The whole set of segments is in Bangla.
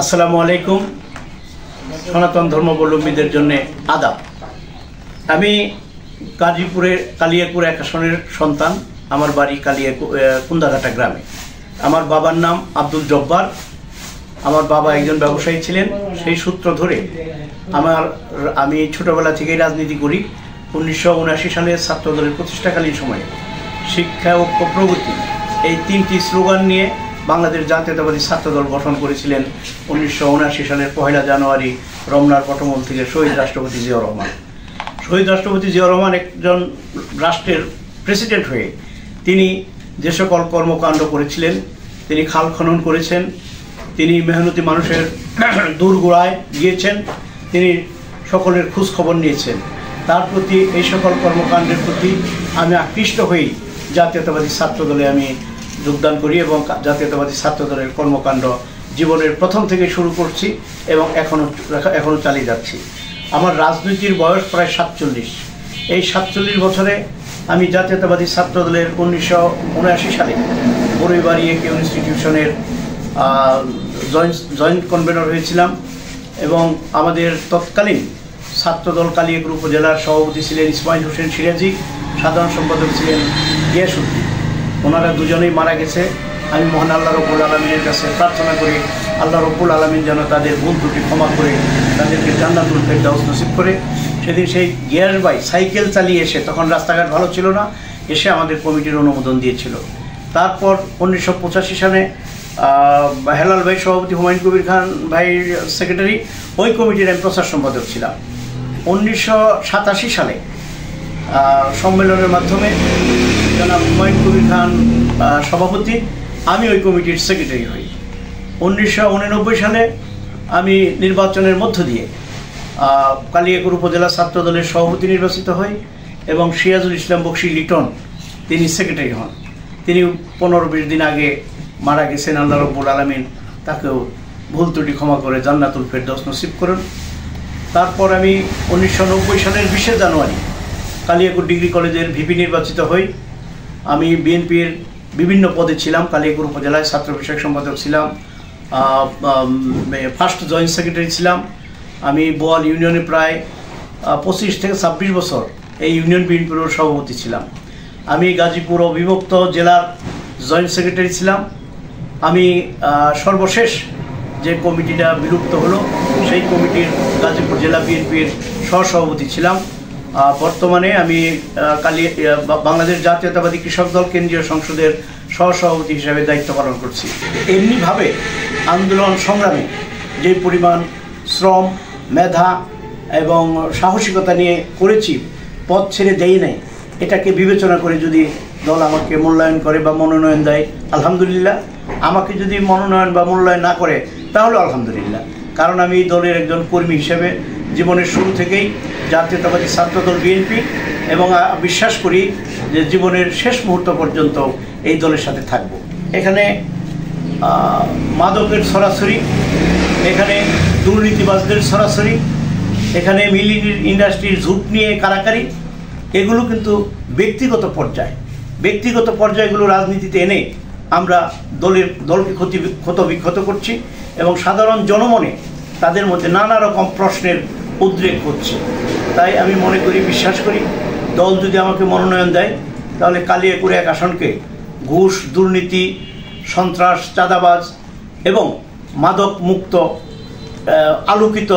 আসসালামু আলাইকুম। সনাতন ধর্মাবলম্বীদের জন্য আদাব। আমি গাজীপুরের কালিয়াকুর এক আসনের সন্তান। আমার বাড়ি কুন্দাঘাটা গ্রামে। আমার বাবার নাম আব্দুল জব্বার। আমার বাবা একজন ব্যবসায়ী ছিলেন। সেই সূত্র ধরে আমি ছোটবেলা থেকেই রাজনীতি করি। 1979 সালে ছাত্রদলের প্রতিষ্ঠাকালীন সময়ে শিক্ষা, ঐক্য, প্রগতি এই তিনটি স্লোগান নিয়ে বাংলাদেশ জাতীয়তাবাদী ছাত্রদল গঠন করেছিলেন 1979 সালের 1 জানুয়ারি রমনার পটমল থেকে শহীদ রাষ্ট্রপতি জিয়াউর রহমান। শহীদ রাষ্ট্রপতি জিয়াউর রহমান একজন রাষ্ট্রের প্রেসিডেন্ট হয়ে তিনি যে সকল কর্মকাণ্ড করেছিলেন, তিনি খাল খনন করেছেন, তিনি মেহনতি মানুষের দূরগোড়ায় গিয়েছেন, তিনি সকলের খোঁজ খবর নিয়েছেন। তার প্রতি এই সকল কর্মকাণ্ডের প্রতি আমি আকৃষ্ট হয়েই জাতীয়তাবাদী ছাত্রদলে আমি যোগদান করি এবং জাতীয়তাবাদী ছাত্রদলের কর্মকাণ্ড জীবনের প্রথম থেকে শুরু করছি এবং এখনও চালিয়ে যাচ্ছি। আমার রাজনীতির বয়স প্রায় 47। এই 47 বছরে আমি জাতীয়তাবাদী ছাত্রদলের 1979 সালে বড়ইবাড়ি একে ইনস্টিটিউশনের জয়েন্ট কনভেনর হয়েছিলাম এবং আমাদের তৎকালীন ছাত্রদল কালিয়াকুর উপজেলার সভাপতি ছিলেন ইসমাইল হোসেন সিরাজি, সাধারণ সম্পাদক ছিলেন গিয়াসউদ্দিন। ওনারা দুজনেই মারা গেছে। আমি মহান আল্লাহ রব্বুল আলমিনের কাছে প্রার্থনা করি আল্লাহ রব্বুল আলমিন যেন তাদের ভুল ত্রুটি ক্ষমা করে তাদেরকে জান্নাতুল ফেরদাউস নসিব করে। সেদিন সেই গিয়াস ভাই সাইকেল চালিয়ে এসে, তখন রাস্তাঘাট ভালো ছিল না, এসে আমাদের কমিটির অনুমোদন দিয়েছিল। তারপর 1985 সালে হেলাল ভাই সভাপতি, হুমায়ুন কবির খান ভাই সেক্রেটারি, ওই কমিটির আমি প্রচার সম্পাদক ছিলাম। 1987 সালে সম্মেলনের মাধ্যমে জনাব হুমায়ুন কবির খান সভাপতি, আমি ওই কমিটির সেক্রেটারি হই। 1989 সালে আমি নির্বাচনের মধ্য দিয়ে কালিয়াকুর উপজেলা ছাত্রদলের সভাপতি নির্বাচিত হই এবং সিরাজুল ইসলাম বক্সী লিটন তিনি সেক্রেটারি হন। তিনি 15-20 দিন আগে মারা গেছেন। আল্লাহ রব্বুল আলমিন তাকেও ভুল ত্রুটি ক্ষমা করে জান্নাতুল ফেরদাউস নসিব করুন। তারপর আমি 1990 সালের 20 জানুয়ারি কালিয়াকুর ডিগ্রি কলেজের ভিপি নির্বাচিত হই। আমি বিএনপির বিভিন্ন পদে ছিলাম। কালিয়াকুর উপজেলায় ছাত্র বিষয়ক সম্পাদক ছিলাম, ফার্স্ট জয়েন্ট সেক্রেটারি ছিলাম। আমি বোয়াল ইউনিয়নে প্রায় 25 থেকে 26 বছর এই ইউনিয়ন বিএনপির সভাপতি ছিলাম। আমি গাজীপুর অবিভক্ত জেলার জয়েন্ট সেক্রেটারি ছিলাম। আমি সর্বশেষ যে কমিটিটা বিলুপ্ত হলো সেই কমিটির গাজীপুর জেলা বিএনপির সহসভাপতি ছিলাম। বর্তমানে আমি বাংলাদেশ জাতীয়তাবাদী কৃষক দল কেন্দ্রীয় সংসদের সহসভাপতি হিসাবে দায়িত্ব পালন করছি। এমনিভাবে আন্দোলন সংগ্রামে যে পরিমাণ শ্রম, মেধা এবং সাহসিকতা নিয়ে করেছি, পথ ছেড়ে দেই নাই, এটাকে বিবেচনা করে যদি দল আমাকে মূল্যায়ন করে বা মনোনয়ন দেয় আলহামদুলিল্লাহ। আমাকে যদি মনোনয়ন বা মূল্যায়ন না করে তাহলে আলহামদুলিল্লাহ, কারণ আমি দলের একজন কর্মী হিসেবে জীবনের শুরু থেকেই জাতীয়তাবাদী ছাত্রদল বিএনপি এবং বিশ্বাস করি যে জীবনের শেষ মুহূর্ত পর্যন্ত এই দলের সাথে থাকব। এখানে মাদকের ছড়াছড়ি, এখানে দুর্নীতিবাজদের ছড়াছড়ি, এখানে মিল ইন্ডাস্ট্রির ঝুট নিয়ে কারাকারি, এগুলো কিন্তু ব্যক্তিগত পর্যায়গুলো রাজনীতিতে এনে আমরা দলকে ক্ষতবিক্ষত করছি এবং সাধারণ জনমনে তাদের মধ্যে নানা রকম প্রশ্নের উদ্রেক হচ্ছে। তাই আমি মনে করি, বিশ্বাস করি, দল যদি আমাকে মনোনয়ন দেয় তাহলে কালিয়াকুর এক আসনকে ঘুষ, দুর্নীতি, সন্ত্রাস, চাঁদাবাজ এবং মাদক মুক্ত আলোকিত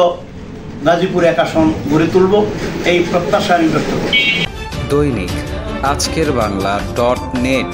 গাজীপুর এক আসন গড়ে তুলব, এই প্রত্যাশা আমি ব্যক্ত করি। দৈনিক আজকের বাংলা .net